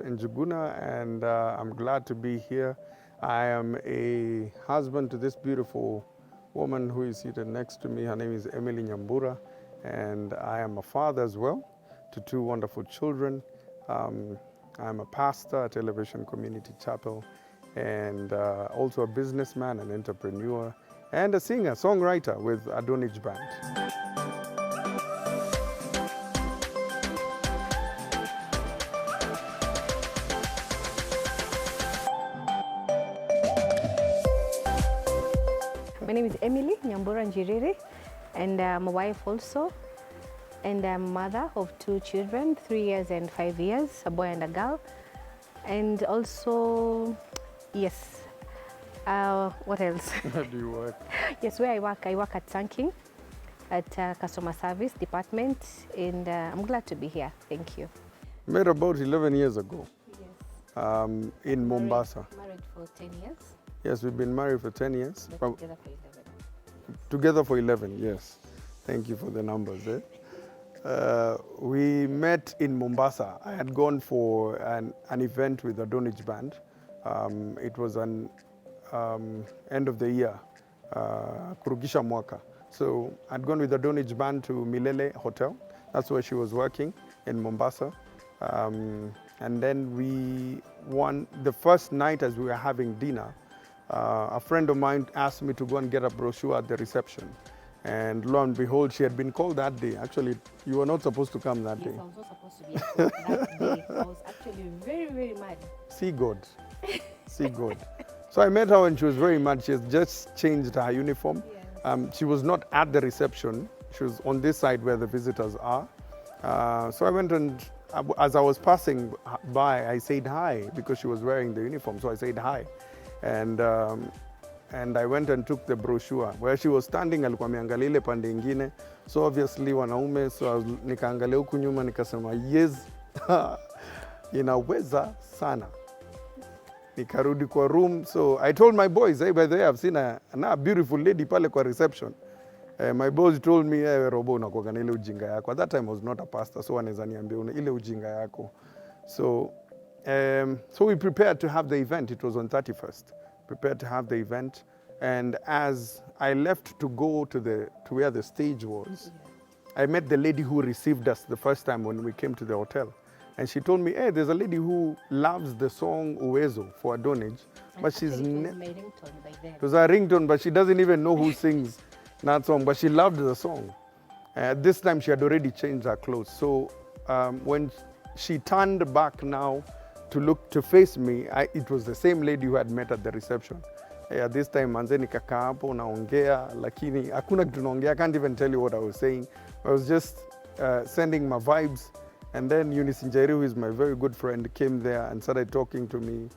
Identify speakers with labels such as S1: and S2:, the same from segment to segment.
S1: in Juguna, and I'm glad to be here. I am a husband to this beautiful woman who is seated next to me. Her name is Emily Nyambura, and I am a father as well to two wonderful children. I'm a pastor at Elevation Community Chapel, and also a businessman, an entrepreneur, and a singer, songwriter with Adonij Band.
S2: My name is Emily Nyambura Njiriri, and I'm a wife also, and I'm a mother of two children, 3 years and 5 years, a boy and a girl. And also, yes, what else?
S1: Where do you work?
S2: Yes, where I work at Sanking, at customer service department, and I'm glad to be here. Thank you.
S1: Met about 11 years ago
S2: Yes.
S1: in Mombasa.
S2: Married for 10 years.
S1: Yes, we've been married for 10 years.
S2: But together for 11.
S1: Together for 11, yes. Thank you for the numbers. We met in Mombasa. I had gone for an event with the Adonij Band. It was an end of the year, Kurugisha Mwaka. So I'd gone with the Adonij Band to Milele Hotel. That's where she was working in Mombasa. And then the first night as we were having dinner, a friend of mine asked me to go and get a brochure at the reception. And lo and behold, she had been called that day. Actually, you were not supposed to come that day.
S2: Yes, I was not supposed to be at work that day. I was actually very, very mad.
S1: See God. See God. So I met her and she was very mad. She had just changed her uniform.
S2: Yes.
S1: She was not at the reception. She was on this side where the visitors are. So I went and, as I was passing by, I said hi because she was wearing the uniform. So I said hi. And I went and took the brochure. Where she was standing, alikuwa ameangalia ile pande ingine. So obviously wanaume, so nikaangalia huku nyuma nikasema yes, inaweza sana. Nikarudi kwa room. So I told my boys, hey, by the way, I've seen a beautiful lady pale kwa reception. My boss told me, hey, Robo, unakuwa na ile ujinga yako. At that time I was not a pastor, so wanaweza niambia una ile ujinga yako. So we prepared to have the event. It was on 31st. Prepared to have the event. And as I left to go to where the stage was, I met the lady who received us the first time when we came to the hotel. And she told me, hey, there's a lady who loves the song Uwezo for Adonij. But she's...
S2: It was my ringtone by then.
S1: It was her ringtone, but she doesn't even know who sings that song. But she loved the song. This time she had already changed her clothes. So when she turned back now to face me, it was the same lady who had met at the reception. This time manze nikakaa hapo naongea, lakini hakuna kitu naongea. I can't even tell you what I was saying. I was just sending my vibes. And then Eunice Njeri, who is my very good friend, came there and started talking to me.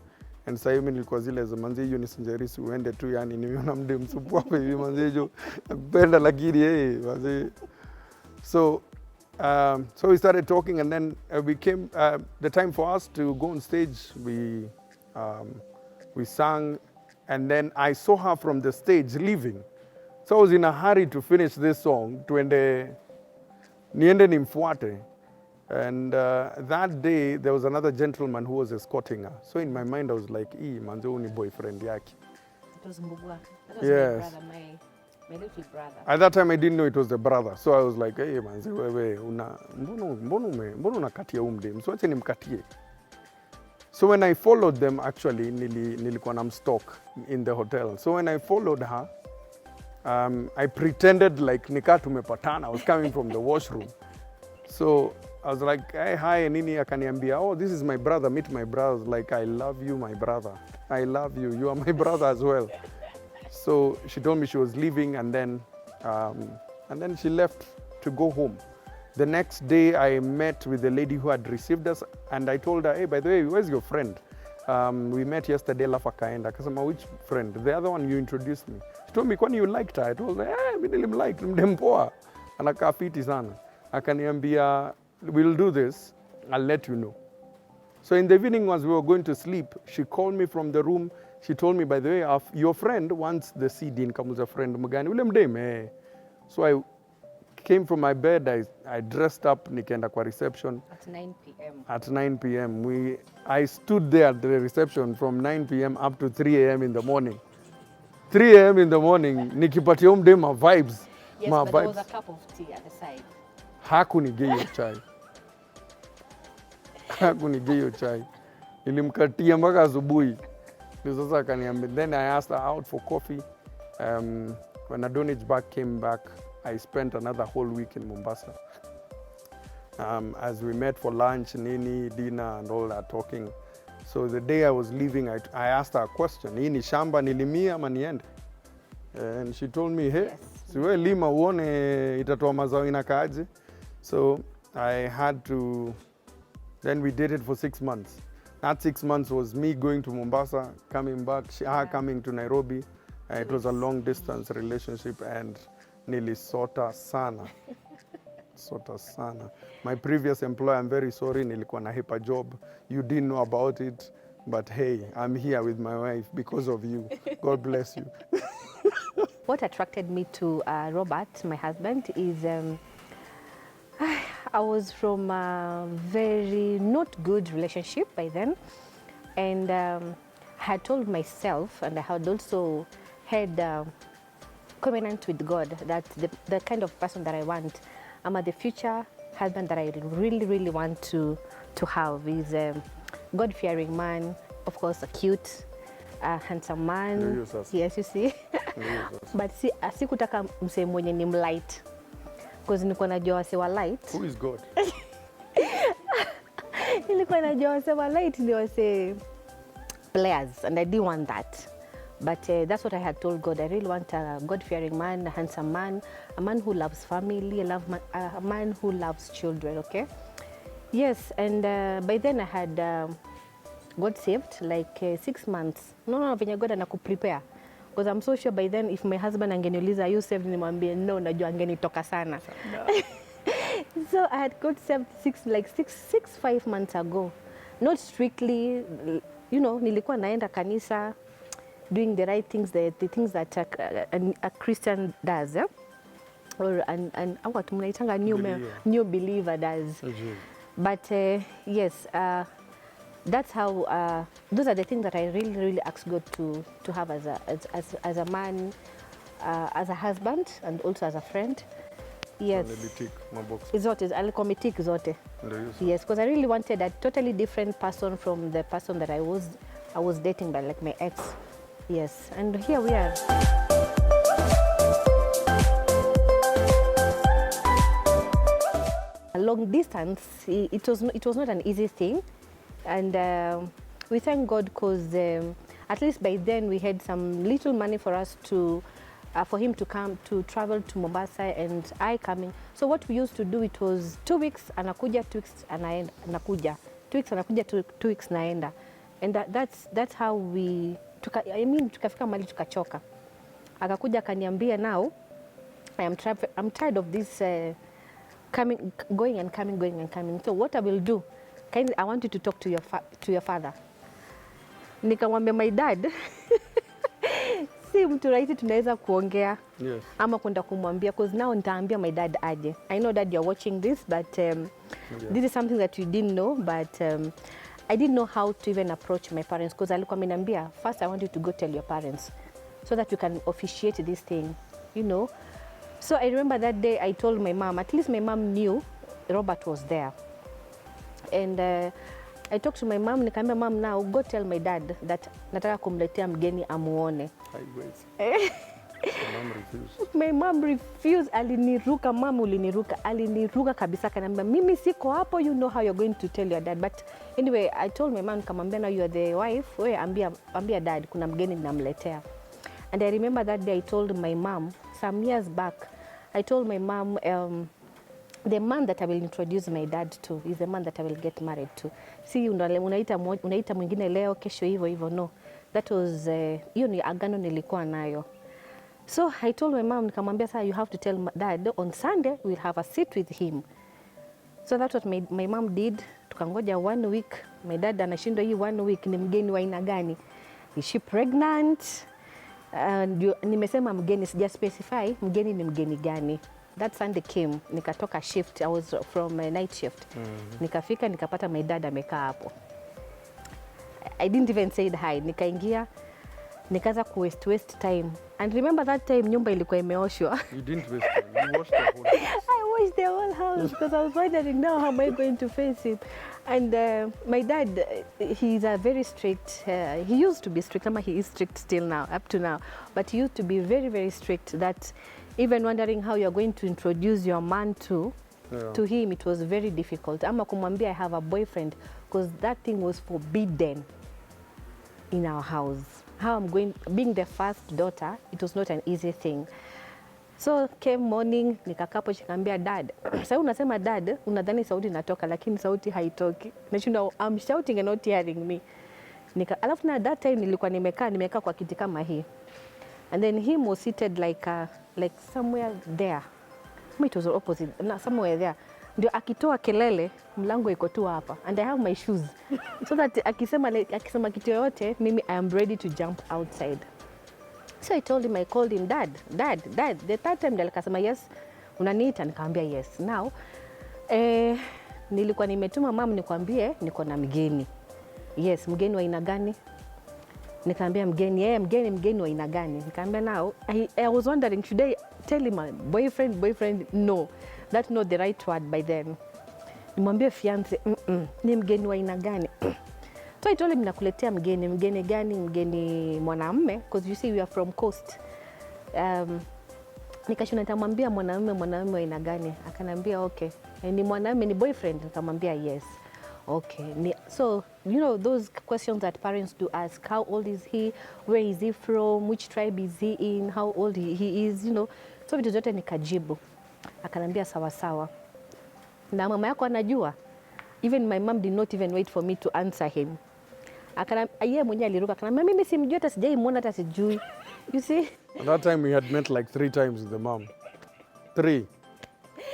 S1: And sasa mimi nilikuwa zile za manze Eunice Njeri, si uende tu, yani nimeona mde msupu hapo hivi manze jo nakupenda lakini manze. So we started talking, and then we came, the time for us to go on stage, we sang, and then I saw her from the stage leaving. So I was in a hurry to finish this song, niende nimfuate. And that day, there was another gentleman who was escorting her. So in my mind, I was like, manze huyu ni boyfriend yake.
S2: It was Mbugua. That was
S1: Yes.
S2: my brother, my little brother.
S1: At that time, I didn't know it was the brother. So I was like, hey, manze, wewe, mbona unakatia umde? Msiwache nimkatie. So when I followed them, actually, nilikuwa na mstock in the hotel. So when I followed her, I pretended like nika tumepatana. I was coming from the washroom. So I was like, hey, hi, nini, akaniambia, oh, this is my brother, meet my brother. I was like, I love you, my brother. I love you. You are my brother as well. So she told me she was leaving, and then she left to go home. The next day, I met with the lady who had received us, and I told her, hey, by the way, where's your friend? We met yesterday, alafu akaenda. Akasema, which friend? The other one you introduced me. She told me, kwani you liked her? I told her, mimi nilimlike, mdempoa. Anakaa fiti sana. Akaniambia, we'll do this, I'll let you know. So in the evening, as we were going to sleep, she called me from the room. She told me, by the way, your friend wants the CD. Nikamuza friend mgani ule mdeme. So I came from my bed, I dressed up, nikaenda kwa reception.
S2: At 9 p.m.
S1: At 9 p.m. I stood there at the reception from 9 p.m. up to 3 a.m. in the morning. 3 a.m. in the morning, nikipatia umde ma vibes.
S2: Yes,
S1: ma
S2: but
S1: vibes.
S2: there was a cup of tea at the side.
S1: Hakunigea hiyo chai. Hakunigea hiyo chai. Nilimkatia mpaka asubuhi. Ndio sasa akaniambia. Then I asked her out for coffee. When Adonij's back came back, I spent another whole week in Mombasa. As we met for lunch, nini, dinner, and all that talking. So the day I was leaving, I asked her a question. Hii ni shamba nilimia ama niende? And she told me, hey, siwe lima uone itatoa mazao inakaaje. So I had to, then we did it for 6 months. That 6 months was me going to Mombasa, coming back, her coming to Nairobi. It was a long distance relationship and nilisota sana. Sota sana. My previous employer, I'm very sorry, nilikuwa na HIPAA job. You didn't know about it, but hey, I'm here with my wife because of you. God bless you.
S2: What attracted me to Robert, my husband, is I was from a very not good relationship by then, and I had told myself, and I had also had a covenant with God that the kind of person that I want, the future husband that I really, really want to have is a God-fearing man, of course, a cute, handsome man. Yes, you see. But sikutaka msee mwenye ni mlight, because nilikuwa najua wase wa light.
S1: Who is God?
S2: Nilikuwa najua wase wa light ndio wase players, and I didn't want that. But that's what I had told God. I really want a God-fearing man, a handsome man, a man who loves family, a man who loves children, okay? Yes, and by then I had got saved like 6 months. No, venye God anakuprepare. Because I'm so sure by then if my husband angeniuliza, are you saved? Nimwambie, no, najua angenitoka sana. No. So I had got saved 5 months ago. Not strictly, you know, nilikuwa naenda kanisa, doing the right things, the things that a Christian does, eh? Or what mnaitanga new believer does. But yes, that's how. Those are the things that I really, really ask God to have as a man, as a husband, and also as a friend. Yes. Zote, alikomitik zote. Yes, because I really wanted a totally different person from the person that I was dating, but like my ex. Yes, and here we are. A long distance, it was not an easy thing, and we thank God because at least by then we had some little money for us for him to travel to Mombasa and I coming. So what we used to do, it was 2 weeks anakuja, 2 weeks anakuja, 2 weeks anakuja, 2 weeks naenda, and that's how we. Tukafika mali tukachoka. Akakuja akaniambia, now I'm tired of this going and coming. So what I will do, I want you to talk to your father. Nikamwambia, my dad si mtu rahisi tunaweza kuongea.
S1: Yes.
S2: Ama kwenda kumwambia, because now nitaambia my dad aje. I know that you're watching this, but this is something that you didn't know, but I didn't know how to even approach my parents, because alikuwa ameniambia, first I want you to go tell your parents so that you can officiate this thing, you know. So I remember that day I told my mom, at least my mom knew Robert was there. And I talked to my mom, nikamwambia, mom, now go tell my dad that nataka kumletea mgeni amuone. My mom refused. Aliniruka, mom uliniruka. Aliniruka kabisa, kanambia, mimi siko hapo, you know how you're going to tell your dad. But anyway, I told my mom, nikamwambia, now you are the wife, wewe ambia dad kuna mgeni ninamletea. And I remember that day I told my mom, some years back, I told my mom, the man that I will introduce my dad to is the man that I will get married to. Si unaita mwingine leo, kesho hivyo, no. That was, hiyo ni agano nilikuwa nayo. So I told my mom, nikamwambia, sasa you have to tell dad on Sunday we'll have a sit with him. So that's what my mom did. Tukangoja 1 week. My dad anashindwa hii 1 week ni mgeni wa aina gani? Is she pregnant? Nimesema mgeni, sija specify mgeni ni mgeni gani. that Sunday came, nikatoka shift, I was from a night shift. Nikafika nikapata my dad amekaa hapo. I didn't even say hi. Nikaingia, nikaanza waste time. And remember that time nyumba ilikuwa imeoshwa.
S1: You didn't waste time. You washed the whole house.
S2: I washed the whole house because I was wondering now how am I going to face it. And my dad, he's a very strict, he used to be strict, he is strict still now, up to now. But he used to be very, very strict that even wondering how you're going to introduce your man to him, it was very difficult. Ama kumwambia I have a boyfriend, because that thing was forbidden in our house. How I'm going, being the first daughter, it was not an easy thing. So came morning, nikakapo nikamwambia dad. Sasa unasema dad, unadhani sauti inatoka lakini sauti haitoki. Nashinda I'm shouting and not hearing me. Alafu na that time nilikuwa nimekaa kwa kiti kama hii. And then him was seated like somewhere there. It was opposite, somewhere there. Ndio akitoa kelele, mlango iko tu hapa. And I have my shoes. So that akisema kitu yoyote, mimi I am ready to jump outside. So I told him, I called him, dad. The third time akasema yes, unaniita? Nikamwambia yes. Now, nilikuwa nimetuma mama nikwambie niko na mgeni. Yes, mgeni wa aina gani? Nikamwambia mgeni wa aina gani? Nikamwambia now, I was wondering, should I tell him a boyfriend? No, that's not the right word by then. Nimwambie fiance, ni mgeni wa aina gani? So I told him nakuletea mgeni gani? Mgeni mwanamume, because you see we are from coast. Nikashona nitamwambia mwanamume wa aina gani? Akanambia okay. Ni mwanamume, ni boyfriend? Nikamwambia yes. Okay. So, you know, those questions that parents do ask, how old is he? Where is he from? Which tribe is he in? How old he is, you know. So vitu zote nikajibu. Akanambia sawa. Na mama yako anajua? Even my mom did not even wait for me to answer him. Yeye mwenyewe aliruka, akanambia mimi simjui, hata sijaimwona, hata sijui. You see?
S1: At that time we had met like 3 times with the mom. 3.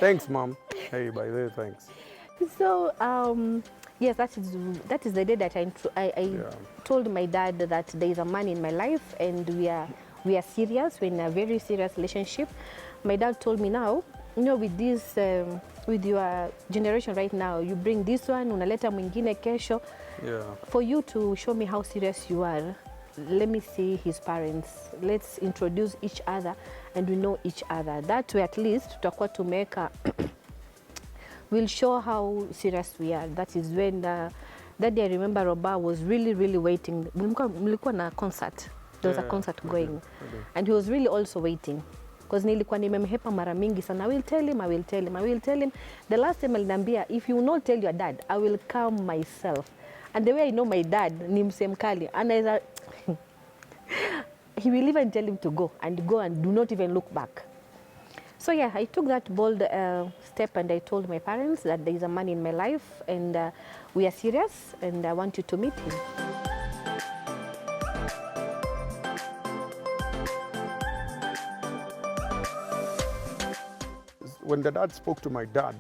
S1: Thanks, mom. Hey, by the way, thanks.
S2: So, yes, that is the day that I told my dad that there is a man in my life and we are serious. We're in a very serious relationship. My dad told me now, you know, with this, with your generation right now, you bring this one, unaleta mwingine kesho.
S1: Yeah.
S2: For you to show me how serious you are, let me see his parents. Let's introduce each other and we know each other. That way at least tutakuwa tumeka we'll show how serious we are. That is when that day I remember Roba was really waiting. Mlikuwa na concert. There was a concert going. And he was really also waiting. Because nilikuwa nimemhepa mara mingi sana. I will tell him. The last time aliniambia, if you will not tell your dad, I will come myself. And the way I know my dad, ni msee mkali. And he will even tell him to go and do not even look back. So yeah, I took that bold step and I told my parents that there is a man in my life and we are serious and I want you to meet him.
S1: When the dad spoke to my dad,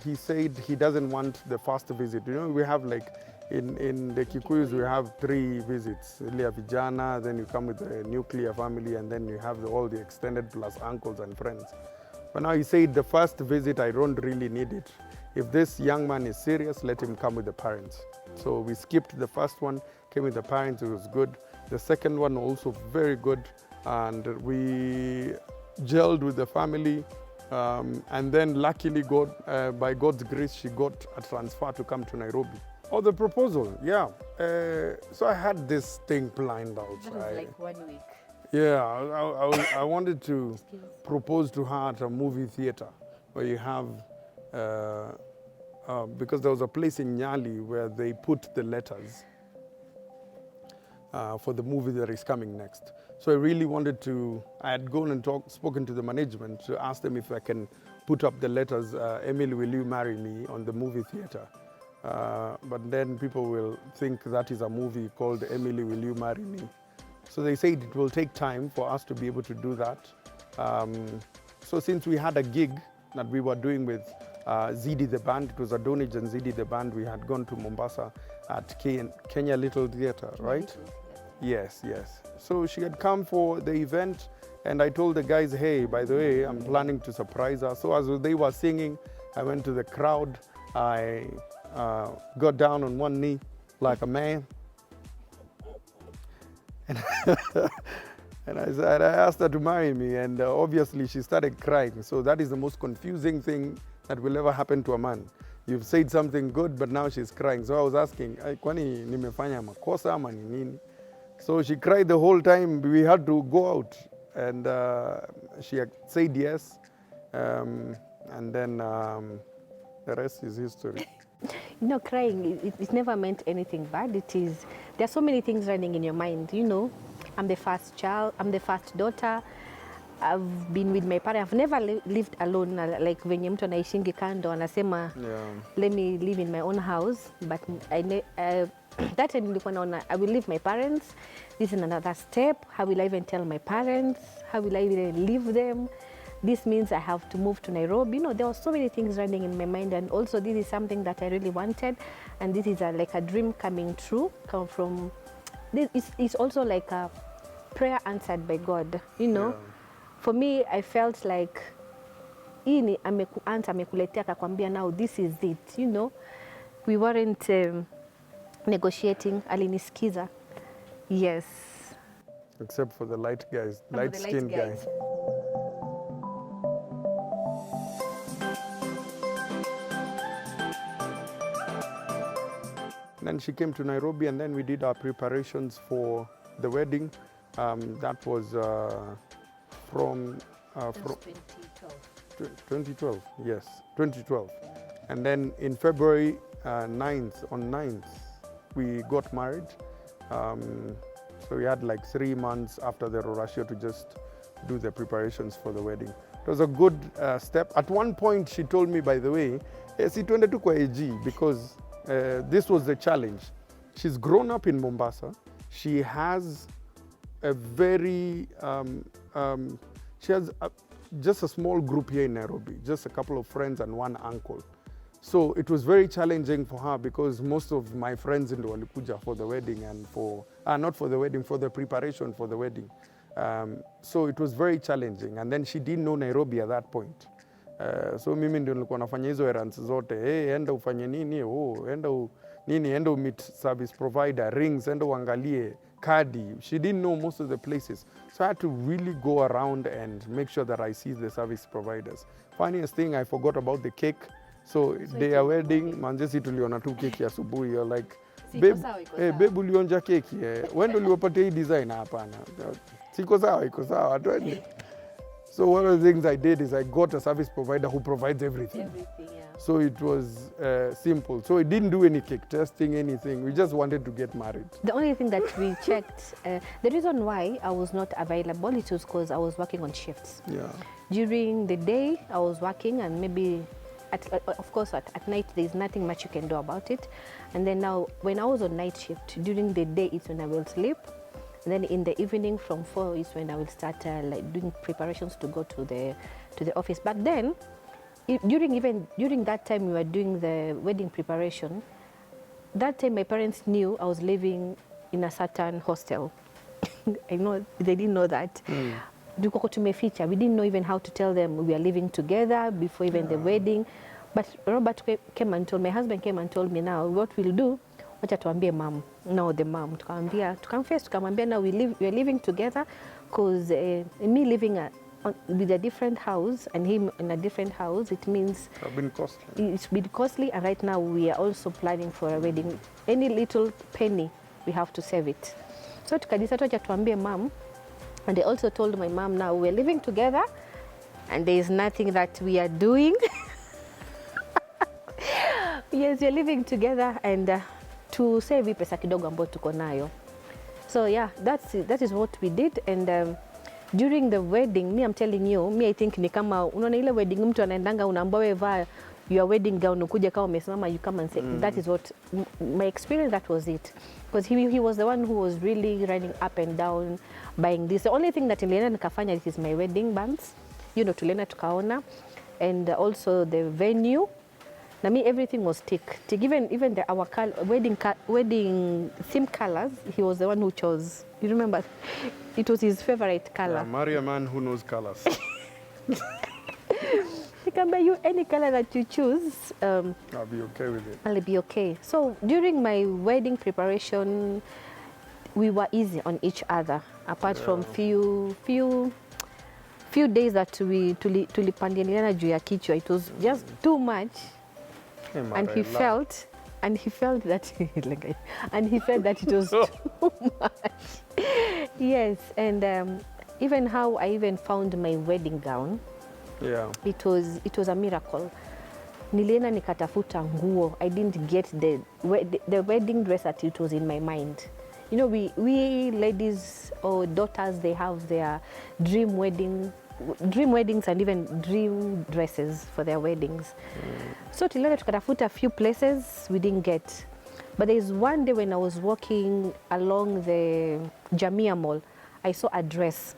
S1: he said he doesn't want the first visit. You know, we have like, in the Kikuyus, we have 3 visits. Elia Vijana, then you come with the nuclear family, and then you have all the extended plus uncles and friends. But now he said the first visit, I don't really need it. If this young man is serious, let him come with the parents. So we skipped the first one, came with the parents, it was good. The second one also very good, and we gelled with the family. And then luckily, by God's grace, she got a transfer to come to Nairobi. Oh, the proposal, yeah. So I had this thing planned out.
S2: That was like 1 week.
S1: Yeah, I wanted to propose to her at a movie theater where you have, because there was a place in Nyali where they put the letters for the movie that is coming next. So I really wanted to, I had gone and spoken to the management to ask them if I can put up the letters, Emily, will you marry me, on the movie theater. But then people will think that is a movie called Emily, Will You Marry Me? So they said it will take time for us to be able to do that. So since we had a gig that we were doing with Zidi the band, it was Adonij and Zidi the band, we had gone to Mombasa at Kenya Little Theatre, right? Yes, yes. So she had come for the event, and I told the guys, hey, by the way, I'm planning to surprise her. So as they were singing, I went to the crowd. I got down on one knee like a man. And I said, I asked her to marry me, and obviously she started crying. So that is the most confusing thing that will ever happen to a man. You've said something good, but now she's crying. So I was asking, kwani nimefanya makosa ama ni nini? So she cried the whole time. We had to go out, and she had said yes. And then the rest is history.
S2: You know, crying, it never meant anything bad. There are so many things running in your mind, you know. I'm the first child, I'm the first daughter. I've been with my parents. I've never lived alone, like venye mtu anaishingi kando anasema, let me live in my own house. But that time nilikuwa naona, I will leave my parents. This is another step. How will I even tell my parents? How will I even leave them? This means I have to move to Nairobi. You know, there were so many things running in my mind, and also this is something that I really wanted, and this is like a dream coming true. Come from this is also like a prayer answered by God. You know, for me, I felt like ini amekuletea akakwambia now this is it. You know, we weren't negotiating. Alinisikiza. Yes.
S1: Except for the light guys, light-skinned guys. Then she came to Nairobi, and then we did our preparations for the wedding. That was from 2012. Yes, 2012. And then in February 9th, we got married. So we had like 3 months after the Rorashio to just do the preparations for the wedding. It was a good step. At one point, she told me, by the way, si tuende tu kwa AG, because this was the challenge. She's grown up in Mombasa. She has a very, she has just a small group here in Nairobi, just a couple of friends and one uncle. So it was very challenging for her, because most of my friends in walikuja for the wedding and not for the wedding, for the preparation for the wedding. So it was very challenging. And then she didn't know Nairobi at that point. So mimi ndio nilikuwa nafanya hizo errands zote. Hey, enda ufanye nini? Enda meet service provider, rings, enda uangalie kadi. She didn't know most of the places. So I had to really go around and make sure that I see the service providers. Funniest thing, I forgot about the cake. So their wedding, manjesi tuliona tu keki asubuhi. You're like, babe, ulionja keki. Wendo uliwapatia hii design? Hapana. Iko sawa, twende. So one of the things I did is I got a service provider who provides everything. So it was simple. So it didn't do any cake testing, anything. We just wanted to get married. The
S2: only thing that we checked, the reason why I was not available, it was because I was working on shifts.
S1: Yeah.
S2: During the day, I was working, and maybe, of course, at night, there's nothing much you can do about it. And then now, when I was on night shift, during the day, it's when I will sleep. And then in the evening from 4 is when I will start like doing preparations to go to the office. But then, during that time we were doing the wedding preparation, that time my parents knew I was living in a certain hostel. I know they didn't know that. We didn't know even how to tell them we are living together before even the wedding. But Robert came and told, my husband came and told me, now what we'll do, wacha tuambie mom. No, the mom. Tukamwambia now we are living together, because me living with a different house and him in a different house, it means it's been costly. And right now we are also planning for a wedding. Any little penny, we have to save it. So tukadisa wacha tuambie mom. And they also told my mom, now we're living together and there is nothing that we are doing. Yes, we're living together, and to save pesa kidogo ambayo tuko nayo. So yeah, that is what we did. And during the wedding, I'm telling you, I think ni kama unaona ile wedding mtu anaendanga unaambiwa wewe vaa your wedding gown, ukuja kama umesimama, you come and say that is what my experience, that was it. Because he was the one who was really running up and down buying this. The only thing that nilienda nikafanya is my wedding bands, you know, tulienda tukaona, and also the venue. Na me, everything was tick. Even our wedding theme colors, he was the one who chose. You remember? It was his favorite color.
S1: Yeah, marry a man who knows colors.
S2: He can buy you any color that you choose.
S1: I'll be okay with it.
S2: I'll be okay. So during my wedding preparation, we were easy on each other. Apart from few days that tulipandiliana juu ya kichwa, it was just too much.
S1: Hey,
S2: And he felt that it was too much. Yes, and even how I even found my wedding gown.
S1: Yeah.
S2: It was a miracle. Nilienda nikatafuta nguo. I didn't get the wedding dress that it was in my mind. You know, we ladies or daughters, they have their dream weddings and even dream dresses for their weddings. So tulienda tukatafuta a few places we didn't get. But there is one day when I was walking along the Jamia Mall, I saw a dress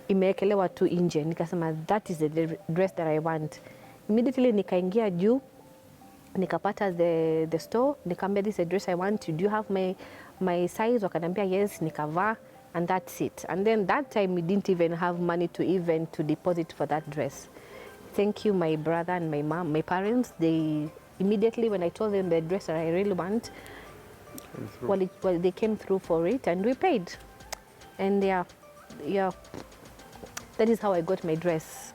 S2: imeekelewa tu nje. Nikasema that is the dress that I want. Immediately nikaingia juu, nikapata the store, nikamwambia this is the dress I want. Do you have my size? Wakaniambia yes, nikavaa, and that's it. And then that time we didn't even have money to deposit for that dress. Thank you, my brother and my mom, my parents. They immediately, when I told them the dress that I really want, they came through for it, and we paid. And yeah, that is how I got my dress.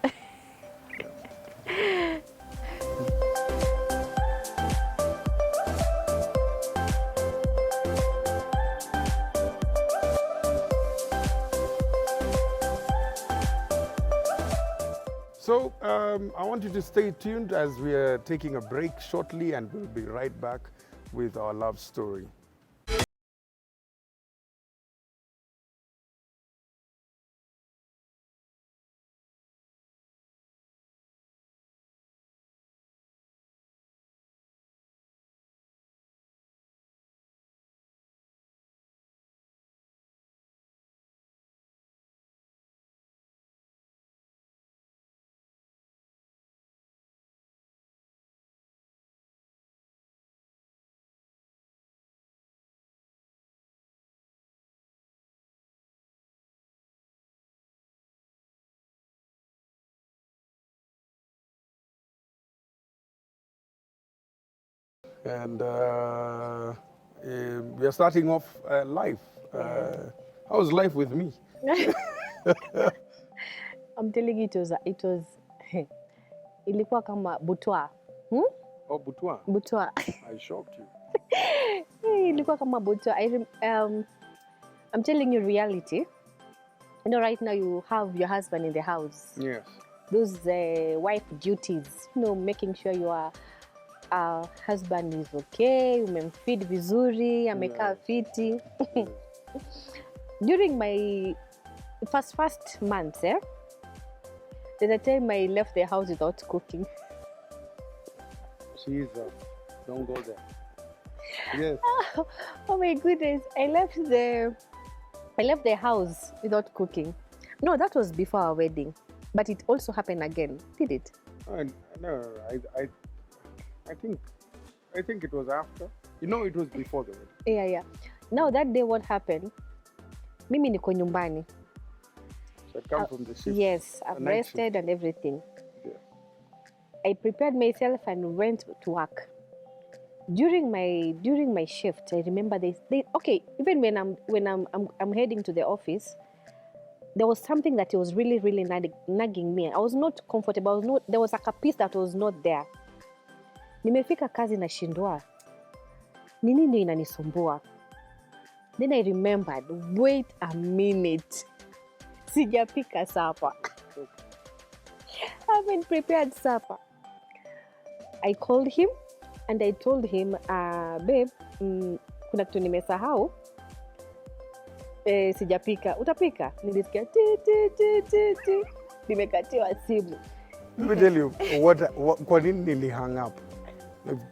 S1: So I want you to stay tuned as we are taking a break shortly, and we'll be right back with our love story. And we are starting off life. How's life with me?
S2: I'm telling you, it was ilikuwa kama butwa.
S1: Oh, butwa.
S2: Butwa.
S1: I shocked you.
S2: Ilikuwa kama butwa. I'm telling you reality. You know, right now you have your husband in the house.
S1: Yes.
S2: Those wife duties, you know, making sure your husband is okay, umemfeed vizuri, amekaa fiti. During my first months, there's a time I left the house without cooking.
S1: Jesus, don't go there. Yes.
S2: Oh my goodness, I left the house without cooking. No, that was before our wedding, but it also happened again, did it?
S1: No, I think it was after. You know, it was before the wedding.
S2: Yeah. Now that day, what happened? Mimi niko nyumbani.
S1: So I come from the shift.
S2: Yes, I've rested and everything.
S1: Yeah.
S2: I prepared myself and went to work. During my shift, I remember even when I'm heading to the office, there was something that was really nagging me. I was not comfortable. There was like a piece that was not there. Nimefika kazi nashindwa. Nini ndio inanisumbua? Then I remembered, wait a minute. Sijapika supper. I haven't prepared supper. I called him and I told him, babe, kuna kitu nimesahau. Sijapika. Utapika? Nilisikia ti. Nimekatiwa simu.
S1: Let me tell you kwa nini nili hang up.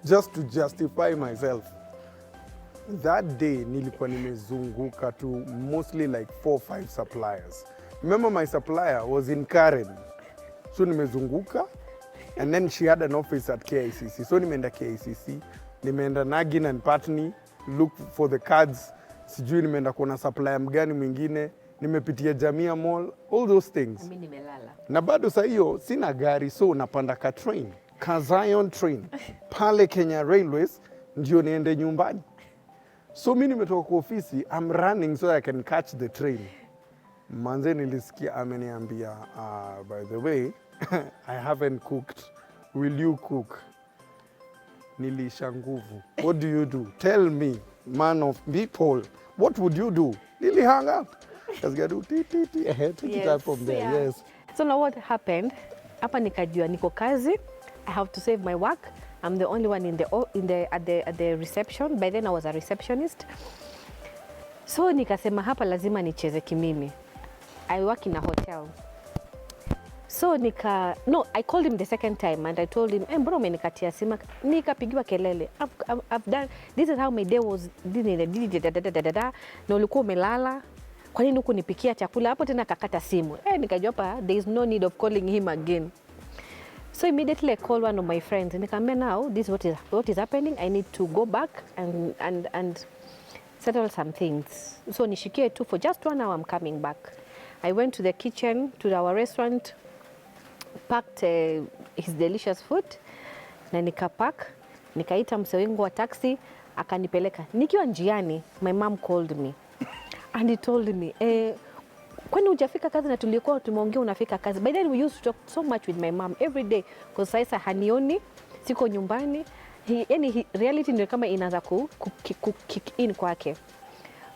S1: Just to justify myself. That day nilikuwa nimezunguka to mostly like 4 or 5 suppliers. Remember, my supplier was in Karen. So nimezunguka And then she had an office at KICC. So nimeenda KICC, nimeenda Nagin and Patni, look for the cards. Sijui nimeenda kuona supplier mgani mwingine, nimepitia Jamia Mall, all those things.
S2: Mimi nimelala.
S1: Na bado saa hiyo sina gari, so napanda ka train, ka Zion train pale Kenya Railways ndio niende nyumbani. So mimi nimetoka kwa ofisi, I'm running so I can catch the train. Manze nilisikia ameniambia, by the way, I haven't cooked. Will you cook? Nilisha nguvu. What do you do? Tell me, man of people, what would you do? Nili hang up. Just get to take it up from there.
S2: Yeah.
S1: Yes.
S2: So now what happened? Hapa nikajua niko kazi. I have to save my work. I'm the only one at the reception. By then I was a receptionist. So nikasema hapa lazima nicheze kimimi. I work in a hotel. So I called him the second time and I told him, mbona umenikatia simu? Nikapigiwa kelele. I've done, this is how my day was, na ulikuwa umelala. Kwa nini huku nipikia chakula? Hapo tena kakata simu. Nikajua hapa, there is no need of calling him again. So immediately I called one of my friends. Nikamwambia, now, this is what is happening. I need to go back and settle some things. So nishikie tu for just 1 hour, I'm coming back. I went to the kitchen, to our restaurant, packed his delicious food, na nikapack, nikaita mzee wangu wa taxi, akanipeleka. Nikiwa njiani, my mom called me and he told me, kwani hujafika kazi na tulikuwa tumeongea unafika kazi. By then we used to talk so much with my mom every day because sasa hanioni, siko nyumbani. Reality ndio kama inaanza kick in kwake.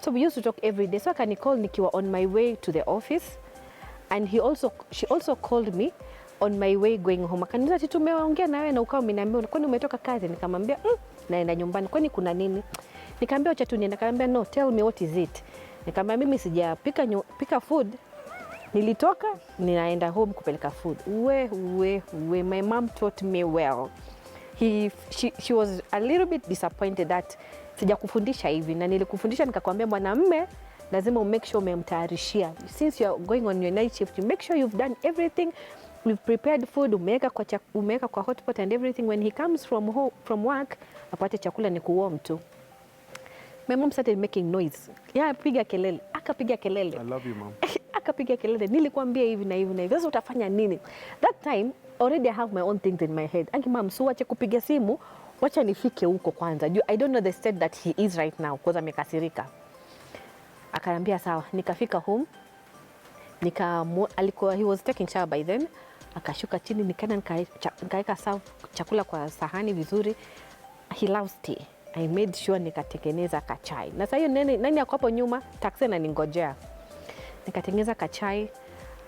S2: So we used to talk every day. So akanicall nikiwa on my way to the office, and she also called me on my way going home. Akaniuliza, ati tumeongea na wewe na ukao umeniambia kwani umetoka kazi? Nikamwambia naenda nyumbani. Kwani kuna nini? Nikamwambia acha tu niende. Nikamwambia no, tell me what is it. Nikamwambia mimi sijapika food. Nilitoka ninaenda home kupeleka food. My mom taught me well. She was a little bit disappointed that sijakufundisha hivi, na nilikufundisha nikakwambia mwanamume lazima make sure umemtayarishia. Since you are going on your night shift, you make sure you've done everything. We've prepared food, umeweka kwa hotpot and everything. When he comes from work, apate chakula ni kuwarm tu. My mom started making noise. Piga kelele. Akapiga kelele.
S1: I love you, mom.
S2: Akapiga kelele. Nilikwambia hivi na hivi na hivi. Sasa utafanya nini? That time already I have my own things in my head. Angi mom, so wacha kupiga simu, wacha nifike huko kwanza. I don't know the state that he is right now because amekasirika. Akaniambia sawa. Nikafika home. He was taking shower by then. Akashuka chini, nikaeka chakula kwa sahani vizuri. He loves tea. I made sure nikatengeneza kachai. Na sasa hiyo nani yako hapo nyuma? Taxi ananingojea. Nikatengeneza kachai,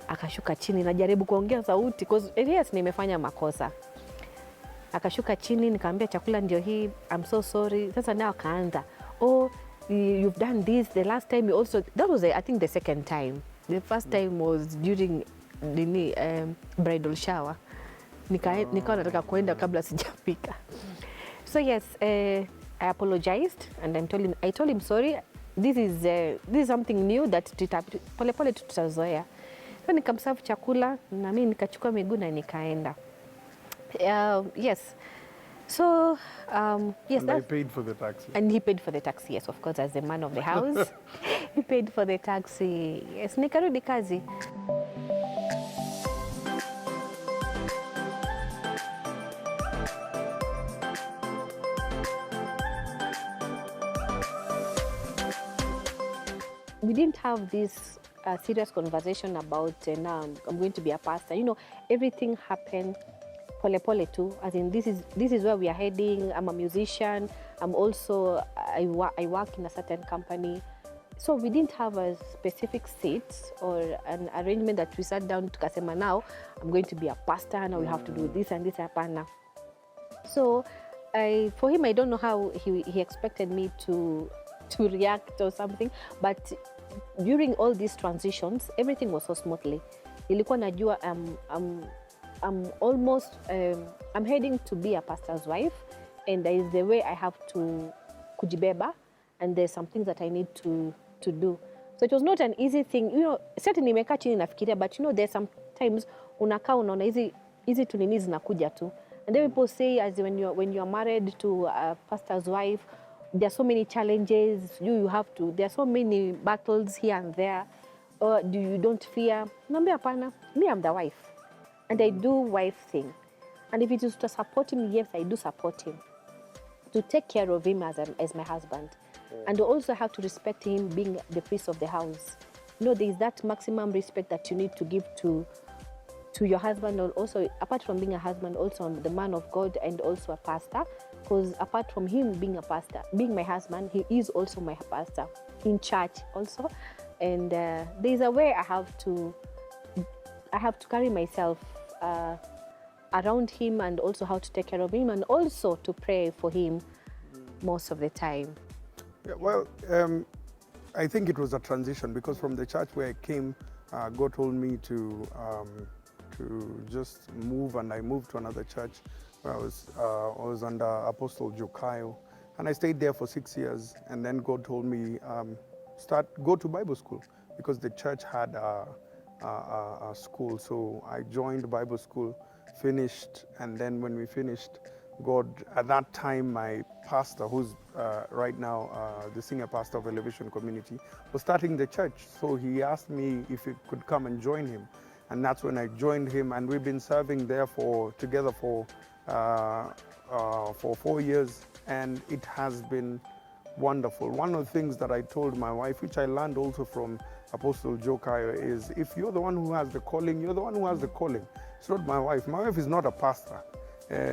S2: akashuka chini, najaribu kuongea sauti because yes, nimefanya makosa. Akashuka chini, nikamwambia chakula ndio hii, I'm so sorry. Sasa nao akaanza, you've done this the last time you also, that was I think the second time. The first time was during bridal shower. Nikawa nataka kuenda kabla sijapika. So yes, I apologized and I told him sorry. This is something new that pole pole tutazoea. So nikamserve chakula na mimi nikachukua miguu na nikaenda. Yes. So yes,
S1: and I paid for the taxi.
S2: And he paid for the taxi, yes, of course, as the man of the house. He paid for the taxi. Yes, nikarudi kazi. We didn't have this serious conversation about now I'm going to be a pastor. You know, everything happened pole pole too. As in, this is where we are heading. I'm a musician. I'm also I work in a certain company. So we didn't have a specific seat or an arrangement that we sat down tukasema now I'm going to be a pastor. Now we have to do this and this hapana. So for him, I don't know how he expected me to react or something, but during all these transitions everything was so smoothly. Ilikuwa najua I'm almost I'm heading to be a pastor's wife, and there is the way I have to kujibeba, and there's some things that I need to do. So it was not an easy thing, you know. Certainly nimekaa chini nafikiria, but you know there's sometimes unakaa unaona hizi tu nini zinakuja tu. And then people say as when you're married to a pastor's wife, there are so many challenges you have to, there are so many battles here and there. Or you don't fear? Naambia hapana, me I'm the wife and I do wife thing. And if it is to support him, yes, I do support him. To take care of him as my husband. And also have to respect him being the priest of the house. You know, there is that maximum respect that you need to give to your husband, or also apart from being a husband, also the man of God and also a pastor. Because apart from him being a pastor, being my husband, he is also my pastor in church also. And there's a way I have to carry myself around him, and also how to take care of him, and also to pray for him most of the time.
S1: Yeah, well, I think it was a transition, because from the church where I came, God told me to just move, and I moved to another church where I was under Apostle Jokayo, and I stayed there for 6 years. And then God told me go to Bible school, because the church had a school. So I joined Bible school, finished, and then when we finished, God, at that time, my pastor, who's right now the senior pastor of Elevation Community, was starting the church. So he asked me if he could come and join him. And that's when I joined him, and we've been serving there together for 4 years, and it has been wonderful. One of the things that I told my wife, which I learned also from Apostle Jokayo, is if you're the one who has the calling, you're the one who has the calling. It's not my wife. My wife is not a pastor.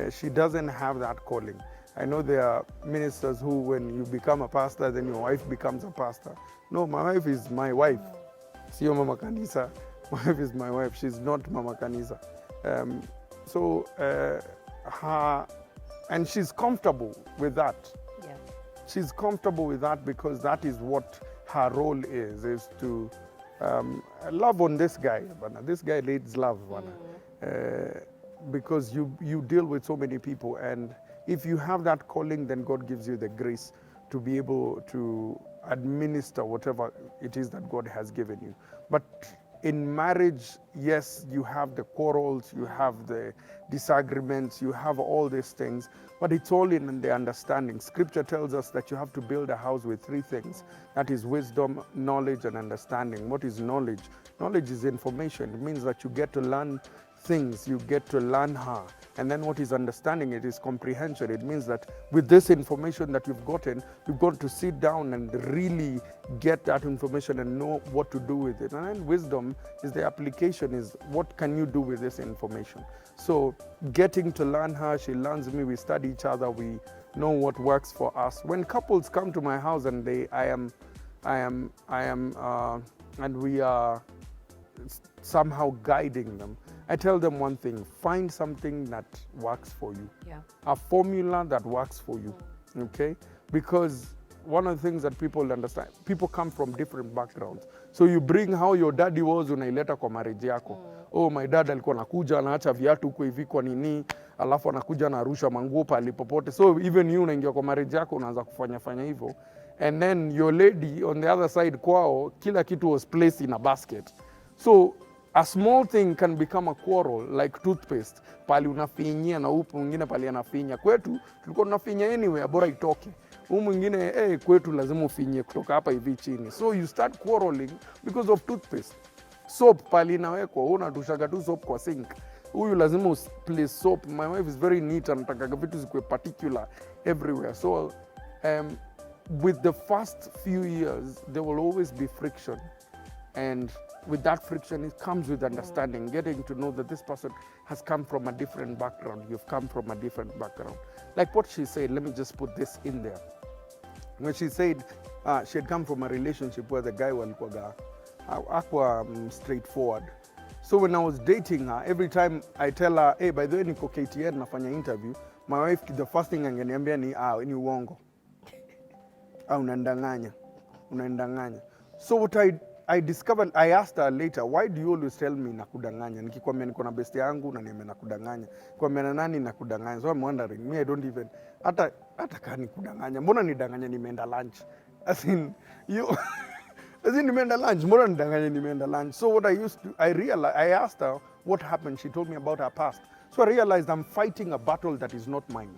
S1: She doesn't have that calling. I know there are ministers who, when you become a pastor, then your wife becomes a pastor. No, my wife is my wife. Sio Mama Kanisa. My wife is my wife. She's not Mama Kanisa. And she's comfortable with that.
S2: Yeah.
S1: She's comfortable with that, because that is what her role is to love on this guy. This guy needs love. Because you deal with so many people, and if you have that calling, then God gives you the grace to be able to administer whatever it is that God has given you. But in marriage, yes, you have the quarrels, you have the disagreements, you have all these things, but it's all in the understanding. Scripture tells us that you have to build a house with 3 things. That is wisdom, knowledge, and understanding. What is knowledge? Knowledge is information. It means that you get to learn things, you get to learn her. And then what is understanding? It is comprehension. It means that with this information that you've gotten, you've got to sit down and really get that information and know what to do with it. And then wisdom is the application, is what can you do with this information? So getting to learn her, she learns me, we study each other, we know what works for us. When couples come to my house and and we are somehow guiding them, I tell them one thing: find something that works for you.
S2: Yeah.
S1: A formula that works for you, okay? Because one of the things that people understand, people come from different backgrounds. So you bring how your daddy was, unaileta kwa marriage yako. Oh, my dad alikuwa nakuja anaacha viatu huko hivi kwa nini, alafu anakuja na arusha manguo pale popote. So even you unaingia kwa marriage yako unaanza kufanya hivyo. And then your lady on the other side kwao, kila kitu was placed in a basket. So a small thing can become a quarrel, like toothpaste. Pali unafinyia na upo mwingine pali anafinya. Kwetu tulikuwa tunafinya anywhere, bora itoke. Mwingine kwetu lazima ufinye kutoka hapa hivi chini. So you start quarreling because of toothpaste. Soap pali inawekwa, unatushaga tu soap kwa sink. Huyu lazima place soap. My wife is very neat, anataka vitu zikuwe particular everywhere. So with the first few years, there will always be friction. And with that friction, it comes with understanding, getting to know that this person has come from a different background. You've come from a different background. Like what she said, let me just put this in there. When she said she had come from a relationship where the guy was straightforward. So when I was dating her, every time I tell her, hey, by the way, niko KTN nafanya interview, my wife, the first thing angeniambia ni uongo. Unaendanganya. So what I discovered, I asked her later, why do you always tell me nakudanganya? Nikikwambia niko na best yangu na niambia nakudanganya. Kwambia na nani nakudanganya? So I'm wondering, me I don't even, hata kama nikudanganya, mbona nidanganya nimeenda lunch? As in nimeenda lunch, mbona nidanganya nimeenda lunch? So what I realized, I asked her what happened. She told me about her past. So I realized I'm fighting a battle that is not mine.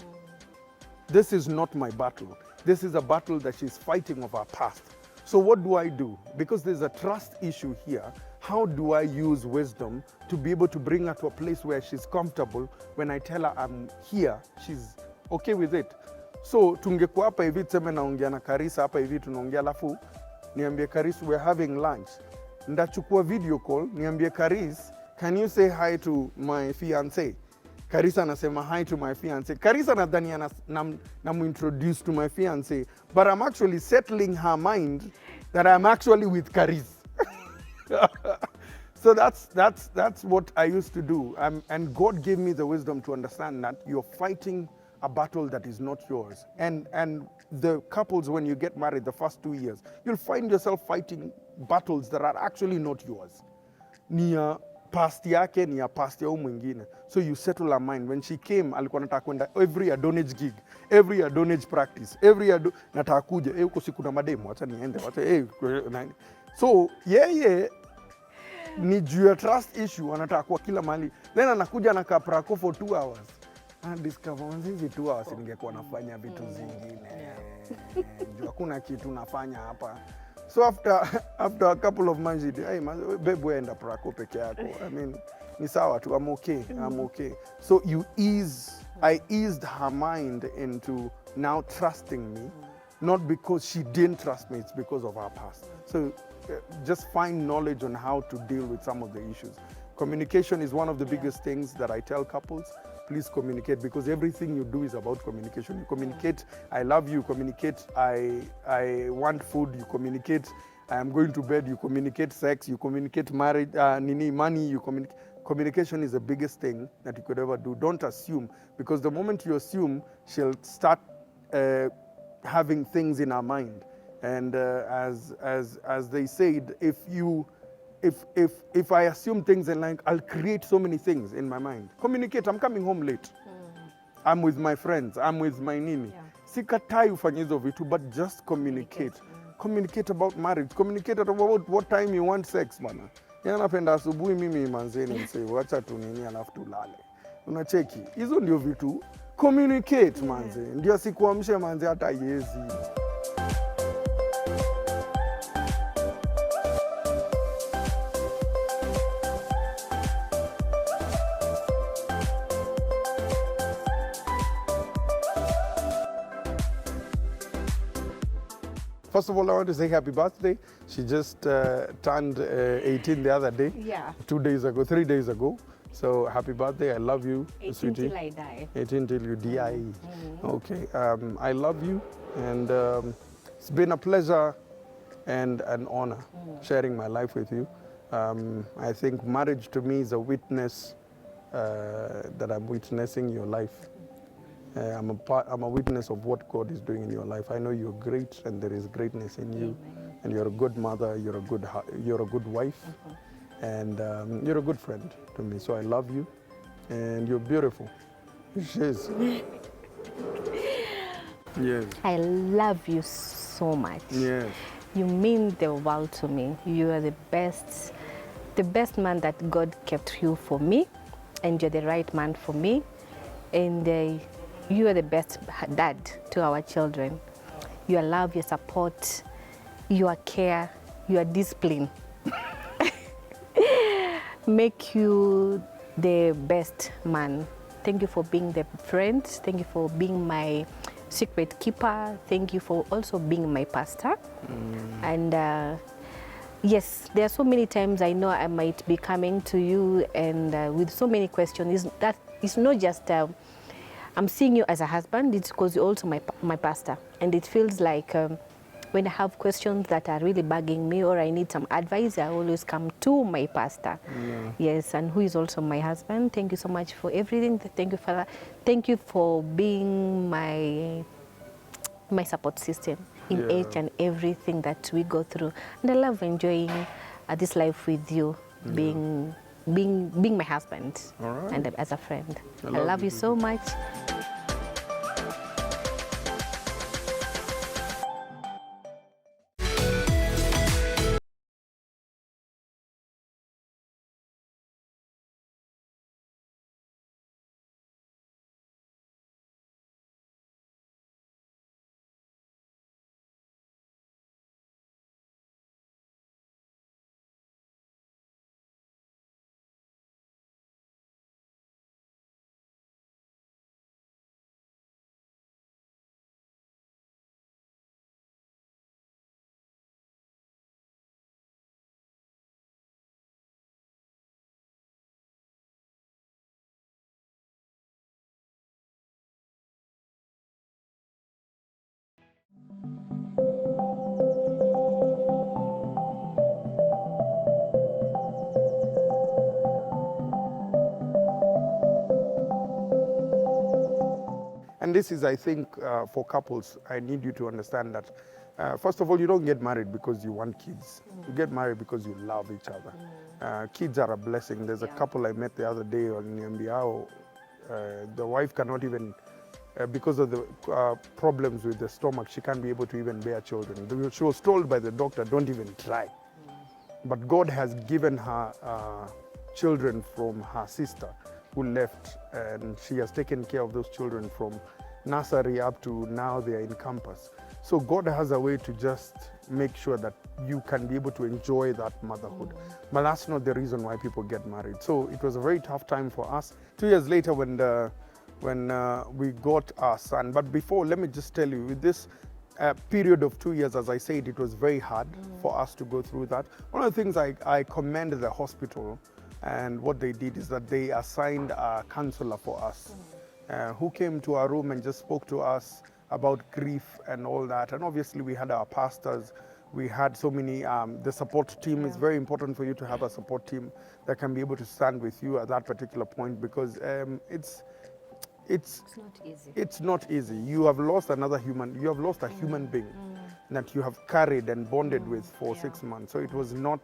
S1: This is not my battle. This is a battle that she's fighting of our past. So what do I do? Because there's a trust issue here, how do I use wisdom to be able to bring her to a place where she's comfortable? When I tell her I'm here, she's okay with it. So tungekuwa hapa hivi tuseme naongea na Karisa hapa hivi tunaongea, alafu niambie Karis we're having lunch. Ndachukua video call, niambie Karis, can you say hi to my fiancé? Karisa anasema hi to my fiancé. Karisa nadhani namuintroduce to my fiancé, but I'm actually settling her mind that I'm actually with Karis. So that's what I used to do. And God gave me the wisdom to understand that you're fighting a battle that is not yours. And the couples, when you get married, the first 2 years, you'll find yourself fighting battles that are actually not yours. Ni ya past yake, ni ya past ya huyu mwingine. So you settle her mind. When she came, alikuwa nataka kwenda every adonage gig, every adonage practice, nataka kuja, huko siku na mademo, acha niende, so yeye ni juu ya trust issue, anataka kwa kila mahali. Then anakuja na kaprako for 2 hours. Discover hizi 2 hours ningekuwa nafanya vitu zingine. Juu hakuna kitu nafanya hapa. So after a couple of months, hey, babe, we enda prako peke yako. I mean, ni sawa tu, I'm okay. So I eased her mind into now trusting me, not because she didn't trust me, it's because of our past. So just find knowledge on how to deal with some of the issues. Communication is one of the biggest things that I tell couples. Please communicate, because everything you do is about communication. You communicate, I love you, communicate, I want food, you communicate, I am going to bed, you communicate sex, you communicate marriage, money, you communicate. Communication is the biggest thing that you could ever do. Don't assume, because the moment you assume, she'll start having things in her mind. And as they said, if I assume things and like, I'll create so many things in my mind. Communicate, I'm coming home late. I'm with my friends, I'm with my nini.
S2: Yeah.
S1: Sikatai ufanye hizo vitu, but just communicate. Communicate about marriage. Communicate about what time you want sex, bana. Yana napenda asubuhi mimi manzeni mse, wacha tu nini alafu tulale. Unacheki. Hizo ndio vitu. Communicate manze. Ndio sikuamshe manze hata yezi. First of all, I want to say happy birthday. She just turned 18 the other day.
S2: Yeah.
S1: 3 days ago. So happy birthday. I love you,
S2: 18
S1: sweetie.
S2: till I die.
S1: 18 till you die. Okay. I love you. And it's been a pleasure and an honor sharing my life with you. I think marriage to me is a witness that I'm witnessing your life. I'm a witness of what God is doing in your life. I know you're great, and there is greatness in you.
S2: Amen.
S1: And you're a good mother. You're a good wife, and you're a good friend to me. So I love you, and you're beautiful. She is. Yes.
S2: I love you so much.
S1: Yes.
S2: You mean the world to me. You are the best man that God kept you for me, and you're the right man for me, and you are the best dad to our children. Your love, your support, your care, your discipline make you the best man. Thank you for being the friend. Thank you for being my secret keeper. Thank you for also being my pastor. And yes, there are so many times I know I might be coming to you and with so many questions. It's not just I'm seeing you as a husband, it's because you're also my pastor. And it feels like when I have questions that are really bugging me or I need some advice, I always come to my pastor.
S1: Yeah.
S2: Yes, and who is also my husband. Thank you so much for everything. Thank you, Father. Thank you for being my support system in each and everything that we go through. And I love enjoying this life with you, being my husband and as a friend. I love you so much.
S1: And this is, I think, for couples, I need you to understand that, first of all, you don't get married because you want kids. You get married because you love each other. Kids are a blessing. There's a couple I met the other day on Nyambiao. The wife cannot even, because of the problems with the stomach, she can't be able to even bear children. She was told by the doctor, don't even try. But God has given her children from her sister who left, and she has taken care of those children from nursery up to now they are in campus. So God has a way to just make sure that you can be able to enjoy that motherhood. But that's not the reason why people get married. So it was a very tough time for us. 2 years later when we got our son, but before, let me just tell you, with this period of 2 years, as I said, it was very hard for us to go through that. One of the things I commend the hospital, and what they did is that they assigned a counselor for us who came to our room and just spoke to us about grief and all that. And obviously we had our pastors, we had so many, the support team. Is very important for you to have a support team that can be able to stand with you at that particular point, because it's
S2: not easy.
S1: It's not easy. You have lost another human, you have lost a human being that you have carried and bonded with for 6 months. So it was not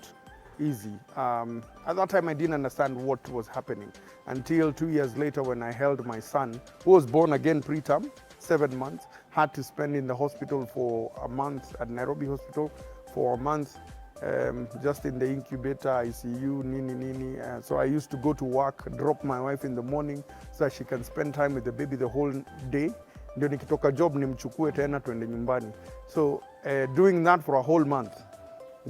S1: easy. At that time I didn't understand what was happening until 2 years later when I held my son, who was born again preterm, 7 months, had to spend in the hospital for a month, at Nairobi Hospital for a month, just in the incubator, ICU, nini. So I used to go to work, drop my wife in the morning so that she can spend time with the baby the whole day. Ndio nikitoka job nimchukue tena tuende nyumbani. So doing that for a whole month,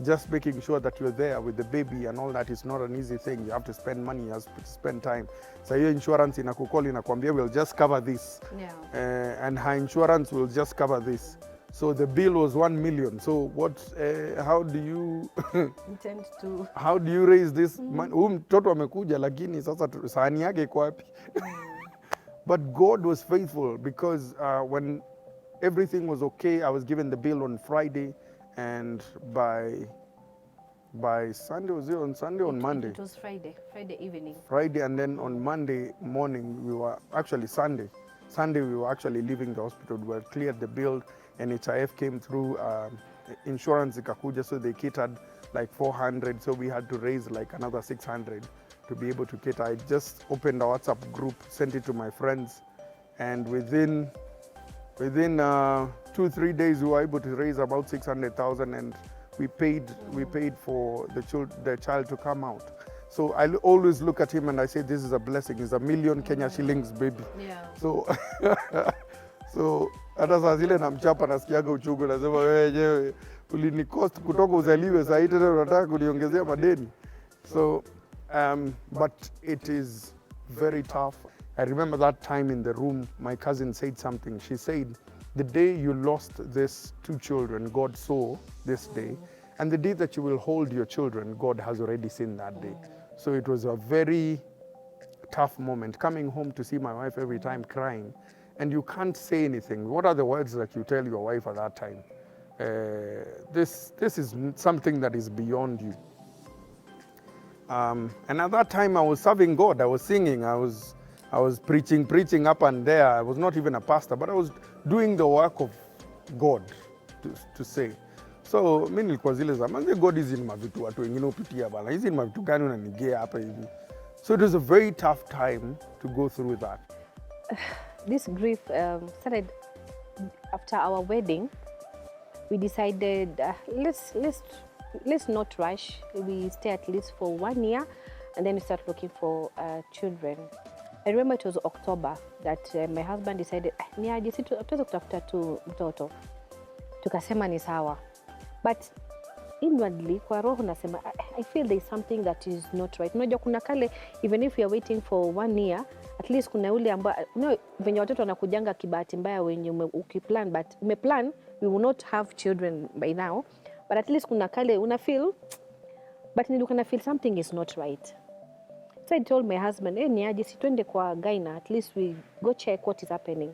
S1: just making sure that you're there with the baby and all that is not an easy thing. You have to spend money, you have to spend time. So your insurance inakukoli inakwambia we'll just cover this. And her insurance will just cover this. So the bill was 1 million. So what? How do you
S2: intend to?
S1: How do you raise this money? Mtoto amekuja lakini sasa sahani yake iko wapi? But God was faithful, because when everything was okay, I was given the bill on Friday, and by Sunday, was it on Sunday or on Monday?
S2: It was Friday evening.
S1: Friday, and then on Monday morning, we were actually Sunday we were actually leaving the hospital. We had cleared the bill, NHIF came through, insurance ikakuja, so they catered like 400, so we had to raise like another 600 to be able to cater. I just opened a WhatsApp group, sent it to my friends, and within 2-3 days we were able to raise about 600,000, and we paid for the child to come out. So I always look at him and I say, this is a blessing. It's 1 million Kenya shillings, baby. So so hata saa zile namchapa nasikiaga uchungu, nasema wewe ulinikost kutoka uzaliwe, saa hii tena unataka kuniongezea madeni. So but it is very tough. I remember that time in the room, my cousin said something. She said, the day you lost these 2 children, God saw this day. And the day that you will hold your children, God has already seen that day. So it was a very tough moment, coming home to see my wife every time crying. And you can't say anything. What are the words that you tell your wife at that time? This is something that is beyond you. And at that time I was serving God. I was singing. I was preaching up and there. I was not even a pastor, but I was doing the work of God, to say. So mimi nilikuwa zile zamani, God hizi ni mavitu watu wengine upitia bana. Hizi ni mavitu gani unanigea hapa hivi? So it was a very tough time to go through that.
S2: This grief started after our wedding. We decided let's not rush. We stay at least for 1 year, and then we start looking for children. I remember it was October that my husband decided niaje si tuweze kutafuta tu mtoto. Tukasema ni sawa. But inwardly kwa roho nasema I feel there is something that is not right. Unajua kuna kale, even if you are waiting for 1 year, at least kuna ule ambaye venye watoto wanakujanga kibahati mbaya wenye ukiplan, but umeplan we will not have children by now, but at least kuna kale una feel, but nilikuwa na feel something is not right. So I told my husband, niaje si twende kwa gyna, at least we go check what is happening.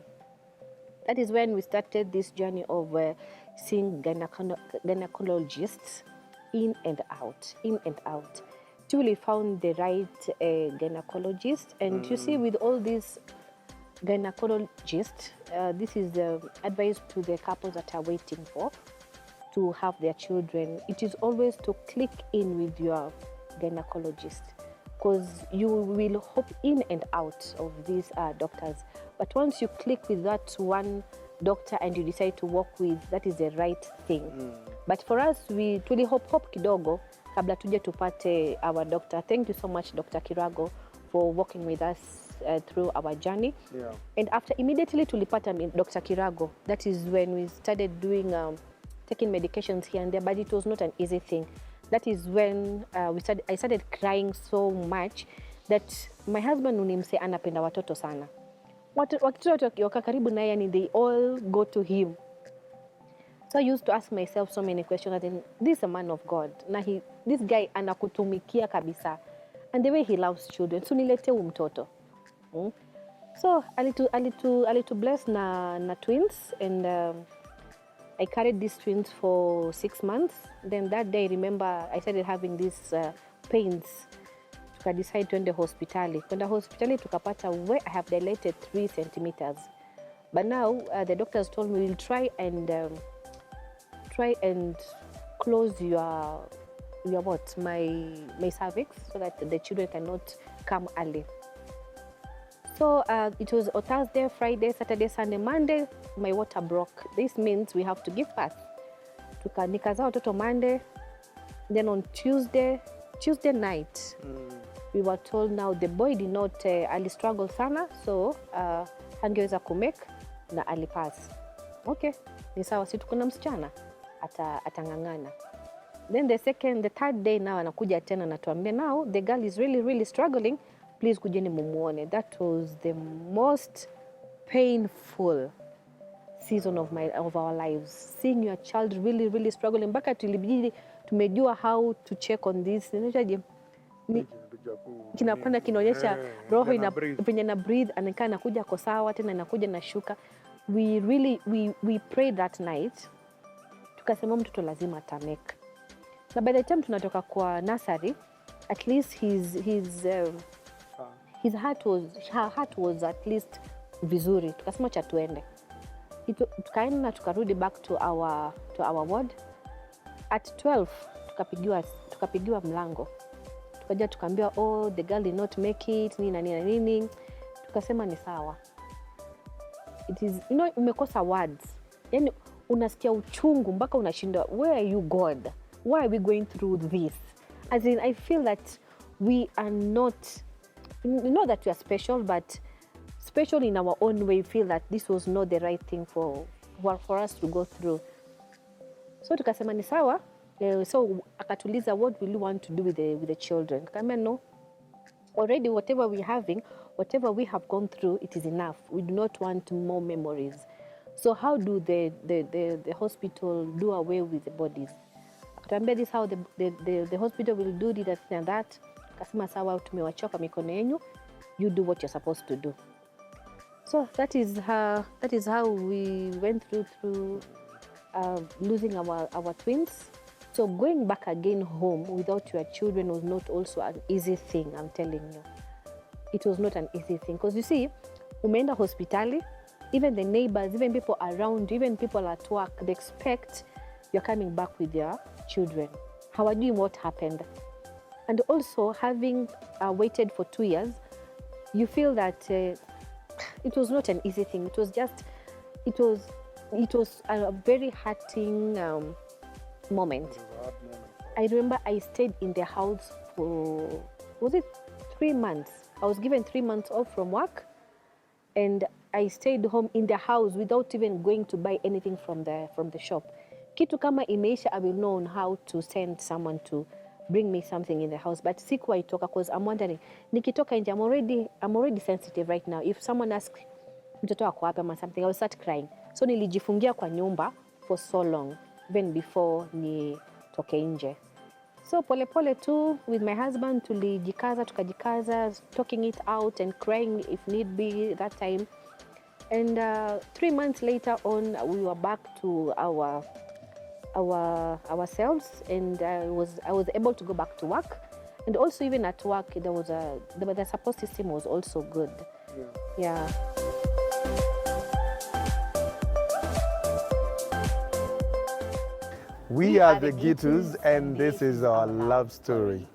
S2: That is when we started this journey of seeing gynecologists in and out, in and out. Till we found the right gynecologist. And you see, with all these gynecologists, this is the advice to the couples that are waiting to have their children. It is always to click in with your gynecologist, because you will hop in and out of these doctors. But once you click with that one doctor and you decide to work with, that is the right thing. But for us, we tuli hop kidogo kabla tuje tupate our doctor. Thank you so much, Dr. Kirago, for working with us through our journey.
S1: Yeah.
S2: And after immediately tulipata Dr. Kirago, that is when we started doing taking medications here and there, but it was not an easy thing. That is when I started crying so much that my husband unimse anapenda watoto sana. Watoto wakiwa karibu naye, yani they all go to him. So I used to ask myself so many questions. I think, this is a man of God. Na this guy anakutumikia kabisa. And the way he loves children. So nilete mtoto. So alitu bless na twins, and I carried these twins for 6 months. Then that day, I remember I started having these pains. Tuka decide to ende hospitali. Kwenda hospitali tukapata where I have dilated 3 centimeters. But now the doctors told me we'll try and close your what, my cervix, so that the children cannot come early. So it was a Thursday, Friday, Saturday, Sunday, Monday, my water broke. This means we have to give birth. Nikazaa watoto Monday. Then on Tuesday night, we were told now the boy did not struggle sana, so hangeweza kumake na alipass. Okay, ni sawa, si tuko na msichana atangangana. Then the third day now anakuja tena natuambia, now the girl is really struggling, please kujeni mumuone. That was the most painful season of our lives, seeing your child really struggling. Mpaka tulibidi tumejua how to check on this. Kinapanda kinaonyesha roho venye na breathe, anakaa anakuja kwa sawa, tena anakuja na shuka. We prayed that night. Tukasema mtoto lazima atamake. Na by the time tunatoka kwa nursery, at least her heart was at least vizuri. Tukasema cha tuende. Tukaenda na tukarudi back to our ward. At 12 tukapigiwa mlango. Tukaja tukaambiwa, oh, the girl did not make it, nini. Tukasema ni sawa. It is, umekosa words. Yani unasikia uchungu mpaka unashinda, where are you, God? Why are we going through this? As in, I feel that we are not, that we are special, but special in our own way. We feel that this was not the right thing for us to go through. So tukasema ni sawa. So akatuliza, what will you want to do with the children? Kama no, already whatever we have gone through, it is enough. We do not want more memories. So how do the hospital do away with the bodies? Akatuambia, this how the hospital will do this and that. Kasema sawa, tumewachoka mikono yenu. You do what you're supposed to do. So that is how we went through losing our twins. So going back again home without your children was not also an easy thing, I'm telling you. It was not an easy thing. Because you see, umeenda hospitali, even the neighbors, even people around, even people at work, they expect you're coming back with your children. Hawajui what happened. And also, having waited for 2 years, you feel that it was not an easy thing. It was a very hurting moment. I remember I stayed in the house for, was it 3 months? I was given 3 months off from work, and I stayed home in the house without even going to buy anything from the shop. Kitu kama imeisha, I will know how to send someone to bring me something in the house. But sikuwa itoka, because I'm wondering, nikitoka nje, I'm already sensitive right now. If someone asks, mtoto wako wapi ama something, I will start crying. So nilijifungia kwa nyumba for so long, even before nitoke nje. So pole tu with my husband, tukajikaza, talking it out and crying if need be that time. And 3 months later on, we were back to our ourselves, and I was able to go back to work. And also even at work, the support system was also good. Yeah.
S1: We are the Gitus, and this is our love story.